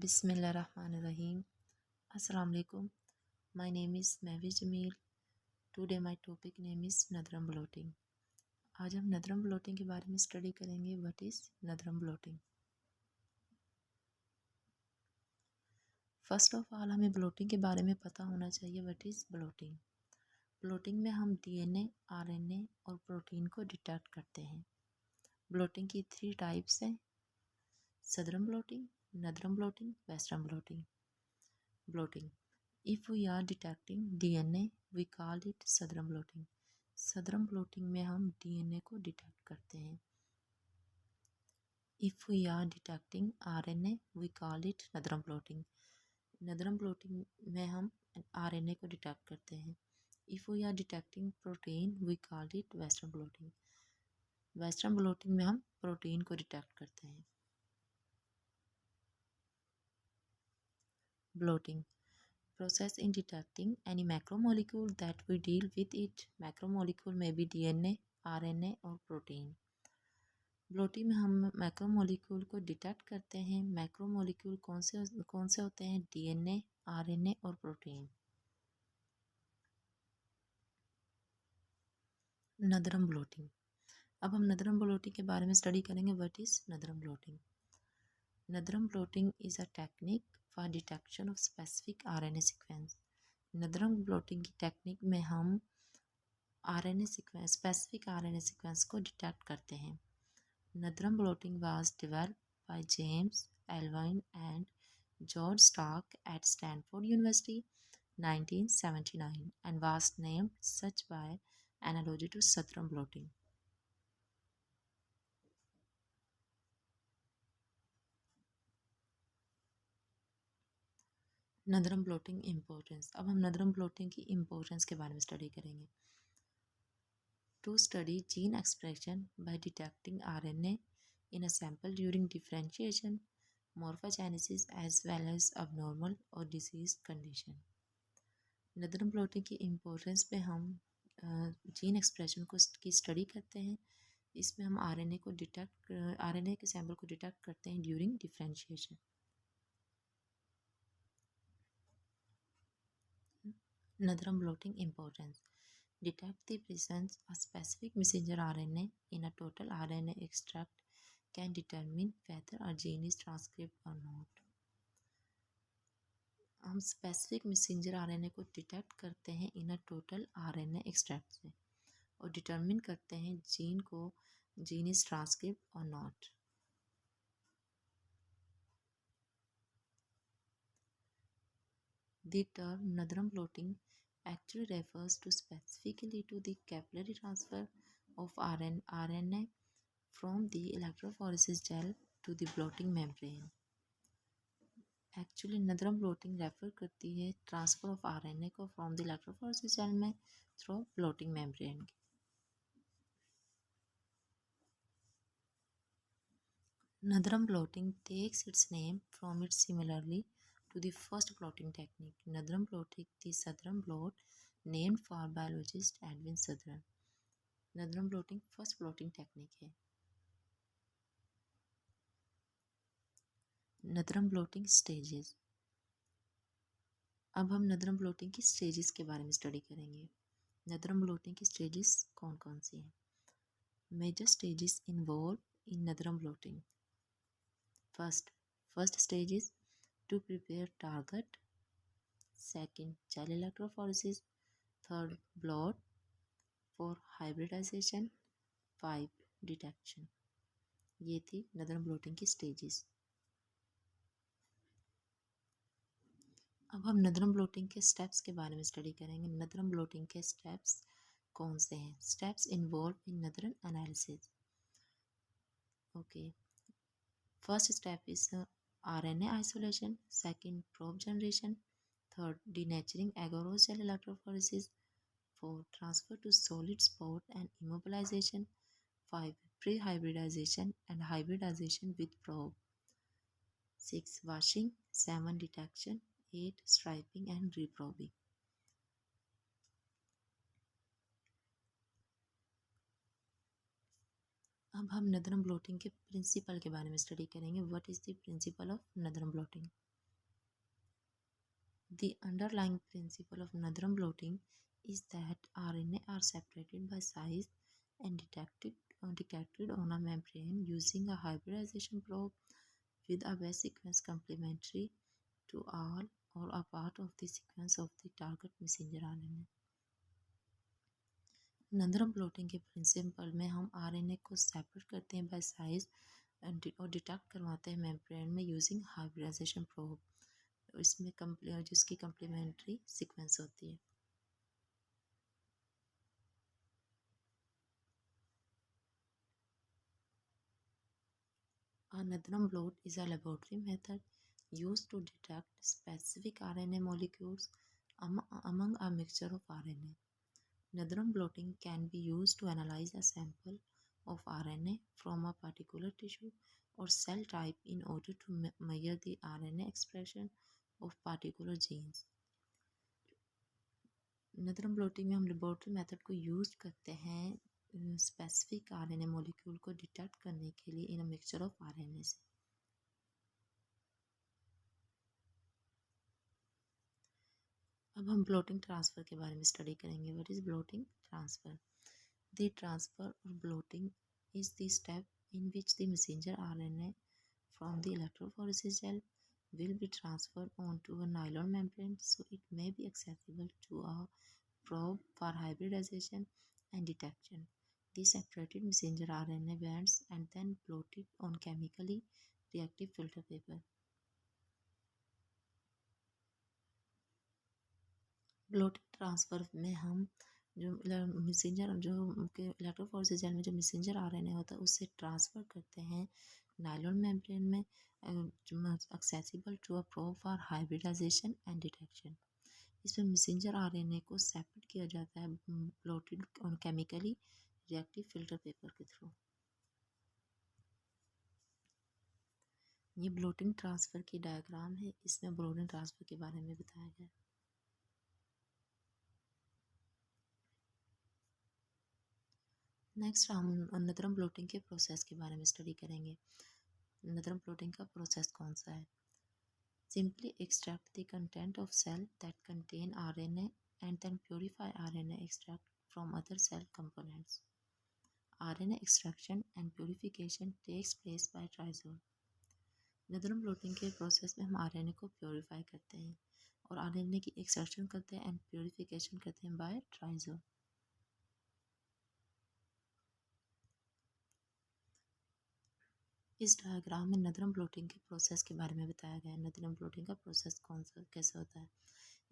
Bismillahirrahmanirrahim. Assalamu alaikum. My name is Mehwi Jamil. Today my topic name is northern blotting. आज हम northern blotting के बारे में study करेंगे. What is northern blotting? First of all हमें blotting के बारे में पता होना चाहिए. What is bloating? ब्लोटिंग में हम डीएनए, आरएनए और प्रोटीन को डिटेक्ट करते हैं. ब्लोटिंग की 3 टाइप्स हैं: southern blotting, northern blotting, western blotting. Blotting. If we are detecting DNA, we call it southern blotting. Southern blotting में हम DNA को डिटेक्ट करते हैं. If we are detecting RNA, we call it northern blotting. Northern blotting में हम RNA को detect करते हैं. If we are detecting protein, we call it western blotting. Western bloating में हम प्रोटीन को डिटेक्ट करते हैं. Bloating. Process in detecting any macromolecule that we deal with it. Macromolecule may be DNA, RNA और protein. Bloating में हम macromolecule को detect करते हैं. मैक्रोमोलिक्यूल कौन से होते हैं? डीएनए, आरएनए और प्रोटीन. Northern blotting. अब हम नदरम ब्लोटिंग के बारे में स्टडी करेंगे. What is northern blotting? Northern blotting is a technique for detection of specific RNA sequence. Northern blotting की टेक्निक में हम RNA sequence, specific RNA sequence को डिटेक्ट करते हैं. Northern blotting was developed by James Elvin and George Stark at Stanford University, 1979, and was named such by analogy to Southern blotting. Northern blotting importance. अब हम northern blotting की importance के बारे में study करेंगे. To study gene expression by detecting RNA in a sample during differentiation, morphogenesis as well as abnormal or disease condition. Northern blotting की importance पे हम जीन एक्सप्रेशन की स्टडी करते हैं. इसमें हम आरएनए के सैम्पल को डिटेक्ट करते हैं during differentiation. Northern blotting importance. Detect the presence of specific messenger RNA in a total RNA extract can determine whether a gene is transcribed or not. हम स्पेसिफिक मैसेंजर आरएनए को detect करते हैं इन a total RNA extract से और determine करते हैं gene is transcript और not. The term Nadram blotting actually refers to specifically to the capillary transfer of RNA from the electrophoresis gel to the blotting membrane. Actually northern blotting refer करती है transfer of RNA को from the electrophoresis gel में through blotting membrane. Nadram blotting takes its name from its similarly to the first blotting technique. Nadram blotting, the Southern blot, named for biologist Edwin Southern. Nadram blotting first blotting technique है. नदरम bloating stages. अब हम northern blotting की stages के बारे में study करेंगे. नदरम blotting की stages कौन कौन सी हैं? Major stages involve in northern blotting. First stage is to prepare target. Second, gel electrophoresis. Third, blot. 4, hybridization. 5, detection. ये थी नदरम ब्लोटिंग की स्टेजेस. अब हम नदरम ब्लोटिंग के स्टेप्स के बारे में स्टडी करेंगे. नदरम ब्लोटिंग के स्टेप्स कौन से हैं? Steps involve in northern analysis. Okay. First step is RNA isolation. Second, probe generation. Third, denaturing agarose gel electrophoresis. 4, transfer to solid spot and immobilization. 5, pre-hybridization and hybridization with probe. 6, washing. 7, detection. 8, striping and reprobing. अब हम northern blotting के principal के बारे में study करेंगे. What is the principle of northern blotting? The underlying principle of Nadram bloating is that RNA are separated by size and detected on a membrane using a hybridization probe with a base sequence complementary to all or a part of the sequence of the target messenger RNA. Northern blotting के principle में हम RNA को separate करते हैं bye size और detect करवाते हैं membrane में यूजिंग हाइब्रिडाइजेशन प्रोब. इसमें जिसकी कम्प्लीमेंट्री सीक्वेंस होती है. A Nadram blot is a laboratory method used to detect specific RNA molecules among a mixture of RNA. Nadram blotting can be used to analyze a sample of RNA from a particular tissue or cell type in order to measure the RNA expression of particular genes. Northern blotting में हम laboratory method को use करते हैं specific RNA molecule को detect करने के लिए in a mixture of RNA से. अब हम ब्लोटिंग ट्रांसफ़र के बारे में स्टडी करेंगे. What is blotting transfer? The transfer और blotting is the step in which the messenger RNA from the electrophoresis gel will be transferred onto a nylon membrane so it may be accessible to a probe for hybridization and detection. The separated messenger RNA bands and then blotted on chemically reactive filter paper. Blotting transfer में हम जो messenger जो electrophoresis gel में जो messenger RNA होता है उससे transfer करते हैं नायलॉन मेम्ब्रेन में accessible to a probe for hybridisation and detection. इसमें मैसेंजर आरएनए को सेपरेट किया जाता है ब्लोटेड और केमिकली रिएक्टिव फिल्टर पेपर के थ्रू. ये ब्लोटिंग ट्रांसफ़र की डायग्राम है. इसमें ब्लोटिंग ट्रांसफ़र के बारे में बताया गया. नेक्स्ट हम नदरम ब्लोटिंग के प्रोसेस के बारे में स्टडी करेंगे. नदरम ब्लोटिंग का प्रोसेस कौन सा है? Simply extract the content of cell that contain RNA and then purify RNA extract from other cell components. RNA extraction and purification takes place by trizole. Northern blotting के process में हम RNA को purify करते हैं और RNA की extraction करते हैं एंड प्योरीफिकेशन करते हैं बाय ट्राइजोल. इस डायग्राम में नदरम ब्लोटिंग के प्रोसेस के बारे में बताया गया है. नदरम ब्लोटिंग का प्रोसेस कैसे होता है?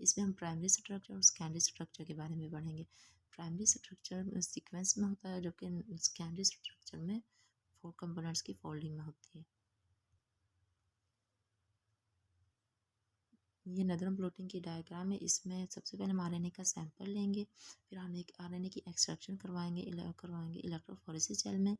इसमें हम प्राइमरी स्ट्रक्चर और सेकेंडरी स्ट्रक्चर के बारे में पढ़ेंगे. प्राइमरी स्ट्रक्चर सीक्वेंस में होता है जबकि सेकेंडरी स्ट्रक्चर में 4 कंपोनेंट्स की फोल्डिंग में होती है. ये नदरम ब्लोटिंग की डायग्राम है. इसमें सबसे पहले हम आरएनए का सैंपल लेंगे, फिर आरएनए की एक्सट्रैक्शन करवाएंगे इलेक्ट्रोफोरेसिस जेल में,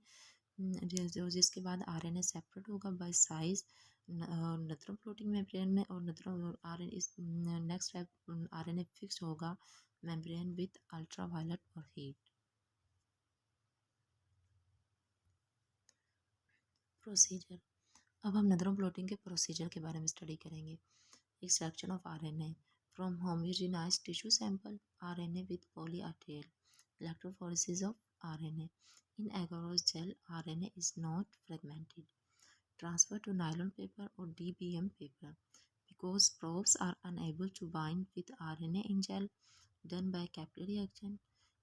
जिसके बाद आरएनए सेपरेट होगा by size northern blotting membrane में और northern RNA next step RNA fix होगा मेम्ब्रेन विद अल्ट्रावायलेट और हीट. प्रोसीजर. अब हम नदरम ब्लोटिंग के प्रोसीजर के बारे में स्टडी करेंगे. Extraction of RNA from homogenized tissue sample RNA with poly A tail. Electrophoresis of RNA. In agarose gel, RNA is not fragmented. Transfer to nylon paper or DBM paper. Because probes are unable to bind with RNA in gel, done by capillary action.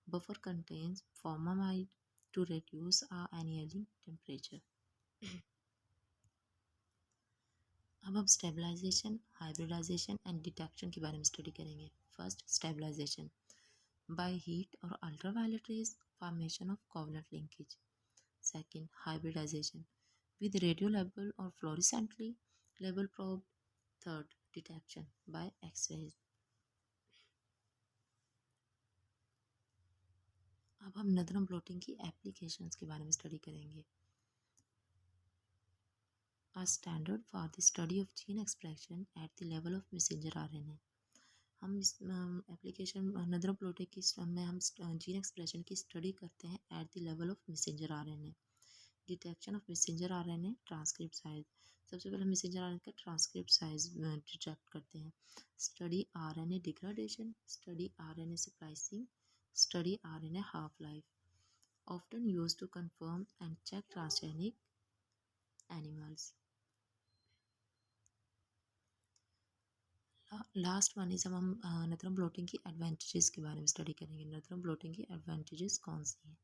Buffer contains formamide to reduce annealing temperature. अब हम stabilization, hybridisation and detection के बारे में study करेंगे. First, stabilization by heat और ultraviolet rays formation of covalent linkage. Second, hybridization with radio label और fluorescently label probe. Third, detection by X rays. अब हम नदरम ब्लोटिंग की एप्लीकेशंस के बारे में स्टडी करेंगे. A standard for the study of gene expression at the level of messenger RNA. हम इस एप्लीकेशन नदरम ब्लोटिंग की में हम जीन एक्सप्रेशन की स्टडी करते हैं at the level of messenger RNA. Detection of messenger RNA transcript size, सबसे पहले मैसेंजर आरएनए का ट्रांसक्रिप्ट साइज डिटेक्ट करते हैं। Study RNA degradation, study RNA splicing, study RNA half life, often use to confirm and check transgenic animals. Last one is, अब हम नथरम bloating की advantages के बारे में स्टडी करेंगे। नथरम ब्लोटिंग की एडवांटेजेस कौन सी हैं?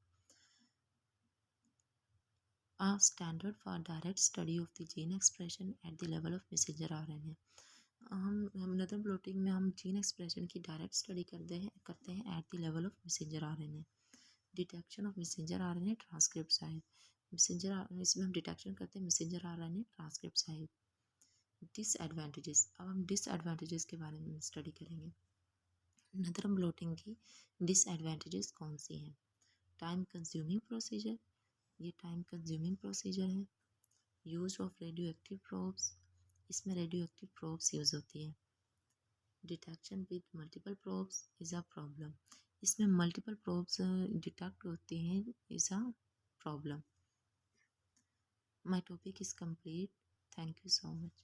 A standard for direct study of the gene expression at the level of messenger RNA. हम नथरम ब्लोटिंग में हम जीन एक्सप्रेशन की डायरेक्ट स्टडी करते हैं at the level of messenger RNA. Detection of messenger RNA transcript size, messenger इसमें हम detection करते हैं messenger RNA transcript size. Disadvantages, अब हम डिसएडवांटेजेस के बारे में स्टडी करेंगे। नथरम ब्लोटिंग की डिसएडवांटेजेस कौन सी हैं? टाइम कंज्यूमिंग प्रोसीजर, ये टाइम कंज्यूमिंग प्रोसीजर है। Use of radio active probes, इसमें रेडियो एक्टिव प्रोब्स यूज होती है। Detection with multiple probes is a problem, इसमें मल्टीपल प्रोब्स डिटेक्ट होती हैं is a problem. My topic is complete, thank you so much.